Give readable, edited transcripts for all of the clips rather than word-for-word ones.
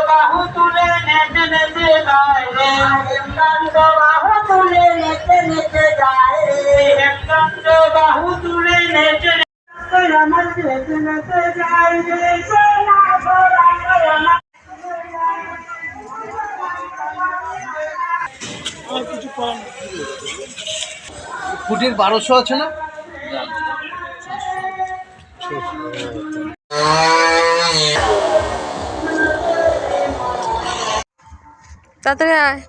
বাহু তুলে নেচে নেচে যায় রে, বাহু তুলে নেচে নেচে যায় রে, বাহু তুলে নেচে আমার নেচে নেচে যায় রে, কিছু কম ফুটির 1200 আছে না? তাড়াতাড়ি আয়।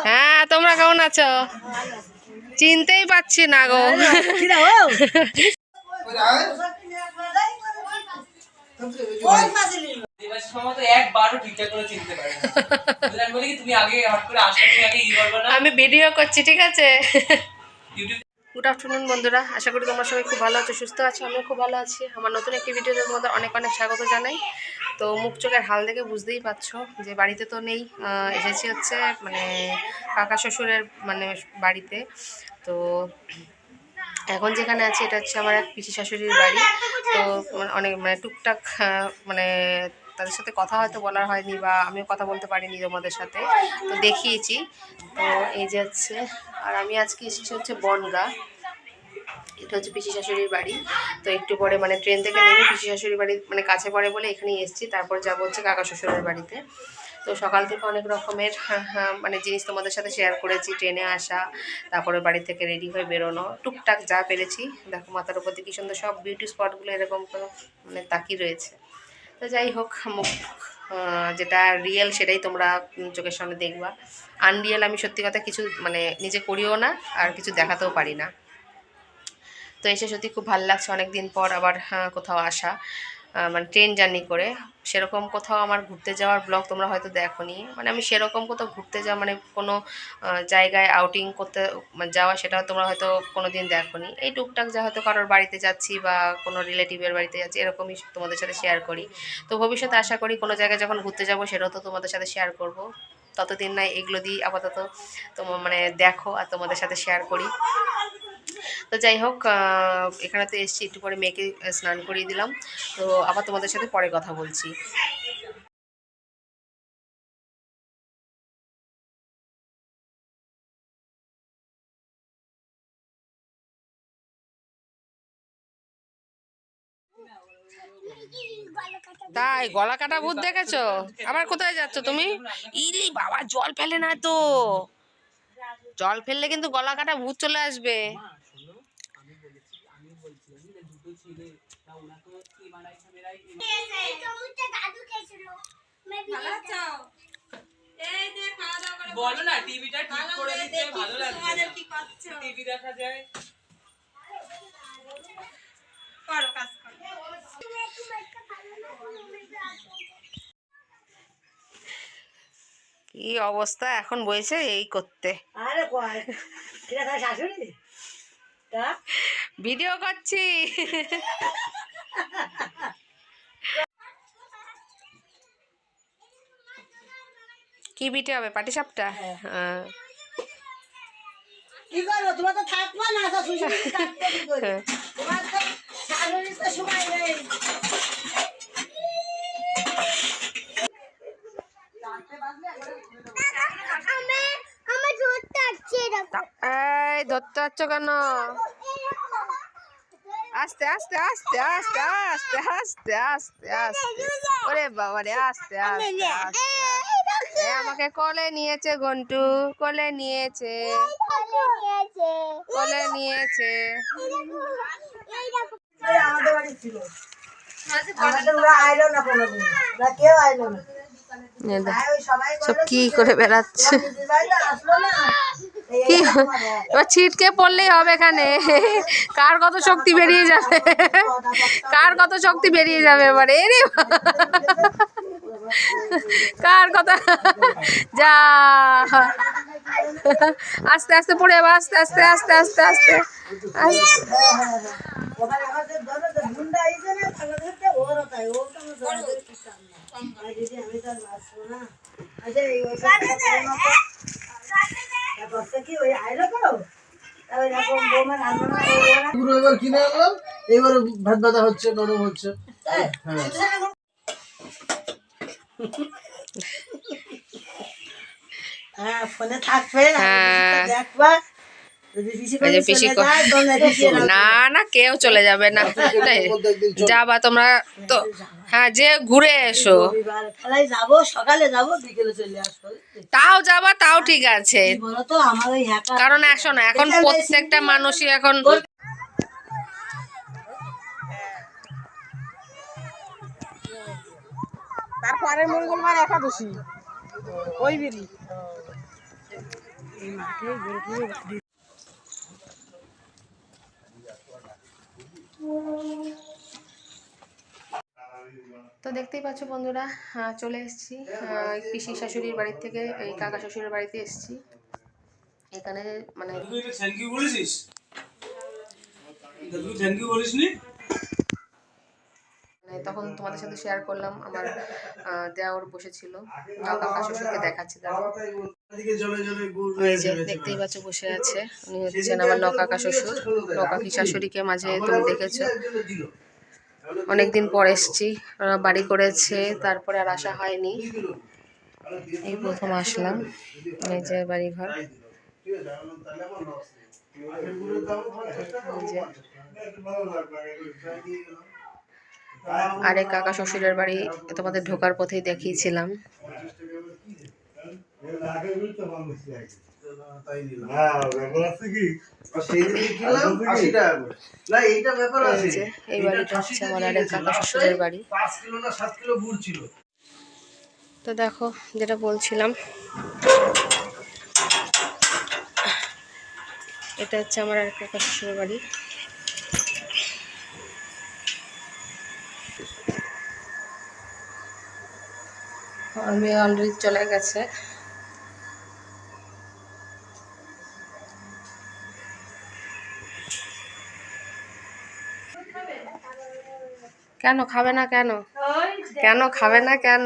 হ্যাঁ, তোমরা কেমন আছো? চিনতেই পারছি না গো। আমি ভিডিও করছি, ঠিক আছে? গুড আফটারনুন বন্ধুরা, আশা করি তোমরা সবাই খুব ভালো আছো, সুস্থ আছো। আমিও খুব ভালো আছি। আমার নতুন একটি ভিডিওর মধ্যে অনেক অনেক স্বাগত জানাই। তো মুখ চোখের হাল দেখে বুঝতেই পারছো যে বাড়িতে তো নেই, এসেছি হচ্ছে মানে কাকা শ্বশুরের মানে বাড়িতে। তো এখন যেখানে আছি এটা হচ্ছে আমার এক পিসি শাশুড়ির বাড়ি। তো অনেক মানে টুকটাক মানে তাদের সাথে কথা হয়তো বলার হয়নি বা আমিও কথা বলতে পারিনি তোমাদের সাথে, তো দেখিয়েছি। তো এই যে হচ্ছে, আর আমি আজকে এসেছি হচ্ছে বনগাঁ। এটা হচ্ছে পিসি শাশুড়ির বাড়ি। তো একটু পরে মানে ট্রেন থেকে নেমে পিসি শাশুড়ির বাড়ি মানে কাছে পড়ে বলে এখানেই এসেছি। তারপর যাবো হচ্ছে কাকা শ্বশুরের বাড়িতে। তো সকাল থেকে অনেক রকমের মানে জিনিস তোমাদের সাথে শেয়ার করেছি, ট্রেনে আসা, তারপরে বাড়ি থেকে রেডি হয়ে বেরোনো, টুকটাক যা পেরেছি। দেখো মাথার উপর দিয়ে কি সুন্দর সব বিউটি স্পটগুলো এরকম করে মানে তাকিয়ে রয়েছে। তো যাই হোক, যেটা রিয়েল সেটাই তোমরা চোখের সামনে দেখবা। আনরিয়েল আমি সত্যি কথা কিছু মানে নিজে করিও না, আর কিছু দেখাতেও পারি না। তো এসে সত্যি খুব ভালো লাগছে, অনেক দিন পর আবার কোথাও আসা, মানে ট্রেন জার্নি করে। সেরকম কোথাও আমার ঘুরতে যাওয়ার ব্লগ তোমরা হয়তো দেখোনি। মানে আমি সেরকম কোথাও ঘুরতে যাওয়া মানে কোনো জায়গায় আউটিং করতে যাওয়া সেটা তোমরা হয়তো কোনো দিন দেখোনি। এই টুকটাক যা হয়তো কারোর বাড়িতে যাচ্ছি বা কোনো রিলেটিভের বাড়িতে যাচ্ছি এরকমই তোমাদের সাথে শেয়ার করি। তো ভবিষ্যতে আশা করি কোনো জায়গায় যখন ঘুরতে যাবো সেটাও তো তোমাদের সাথে শেয়ার করব। ততদিন নয় এগুলো দিয়েই আপাতত তোমার মানে দেখো আর তোমাদের সাথে শেয়ার করি। তো যাই হোক, এখানে তো এসছি, একটু পরে মেয়েকে স্নান করিয়ে দিলাম। তো আবার তোমাদের সাথে পরে কথা বলছি। তাই গলা কাটা ভূত দেখেছো? আবার কোথায় যাচ্ছ তুমি? ইলি বাবা, জল ফেলে না তো, জল ফেললে কিন্তু গলা কাটা ভূত চলে আসবে। বলো না টিভিটা ঠিক করে দিতে, ভালো লাগছে না। কি করছো? টিভি দেখা যায়। করো কাজ করো। কি অবস্থা এখন বইছে এই করতে। আরে কয় এটা তার শাশুড়ি তা ভিডিও করছি। কি পিঠে হবে? পাটিসাপটা? হ্যাঁ। কি করবো, তোমার তো থাকবো না তো শ্বশুর থাকবে কি করে, তোমার তো শাশুড়ির তো সময় নেই। এই ধরতে পারছো কেন? আস্তে আস্তে আস্তে আস্তে আস্তে আস্তে আস্তে আস্তে, ওরে বাবা রে, আস্তে আস্তে আস্তে। আমাকে কোলে নিয়েছে ঘন্টু, কোলে নিয়েছে, কোলে নিয়েছে। আমাদের বাড়ি ছিল, আমাদের ওরা আইলো না কোনোদিন, ওরা কেউ আইলো না। সব কি করে বেড়াচ্ছে, কি এবার ছিটকে পড়লেই হবে এখানে। কার কত শক্তি বেরিয়ে যাবে, কার কত শক্তি বেরিয়ে যাবে এবারে। এরে কার কথা, যা আস্তে আস্তে পড়ে যাবে, আস্তে আস্তে আস্তে আস্তে আস্তে। এবার কিনে আনলাম, এবার ভাত ভাতা হচ্ছে, নরম হচ্ছে। হ্যাঁ ফোনে থাকবে, দেখবা। না না, কেউ চলে যাবে না, যাবা তোমরা তো। হ্যাঁ, যে ঘুরে এসো, খেলায় যাবো, সকালে যাবো, বিকেলে চলে আসবো। তাও যাবা, তাও ঠিক আছে। বলতো আমার ওই কারণ এখন এখন প্রত্যেকটা মানুষই এখন তারপরে মঙ্গলবার একাদশী ওই বেরি এই মাঠে তো দেখতেই পাচ্ছ বন্ধুরা, চলে এসেছি পিসি শাশুড়ির বাড়ি থেকে, এই কাকা শ্বশুরের বাড়িতে এসেছি। এখানে মানে থ্যাংক ইউ বলেছিস, থ্যাংক ইউ বলিসনি? তখন তোমাদের সাথে শেয়ার করলাম, আমার দেওর বসেছিল, কাকা শ্বশুরকে দেখাচ্ছি। দেখতেই পাচ্ছ বসে আছে, উনি হচ্ছেন আমার নকাকা শ্বশুর। নকাকি শাশুড়িকে মাঝে তুমি দেখেছো, অনেকদিন পর এসছি, বাড়ি করেছে, তারপরে আর আসা হয়নি, এই প্রথম আসলাম। এই যে বাড়ি ঘর, আরেক কাকা শ্বশুরের বাড়ি তোমাদের ঢোকার পথেই দেখিয়েছিলাম। এই বাড়িটা হচ্ছে আমার আরেক কাকা শ্বশুরের বাড়ি। তো দেখো, যেটা বলছিলাম, এটা হচ্ছে আমার আরেক কাকা শ্বশুরের বাড়ি। আমার মেয়ে অলরেডি চলে গেছে। কেন খাবে না? কেন কেন খাবে না? কেন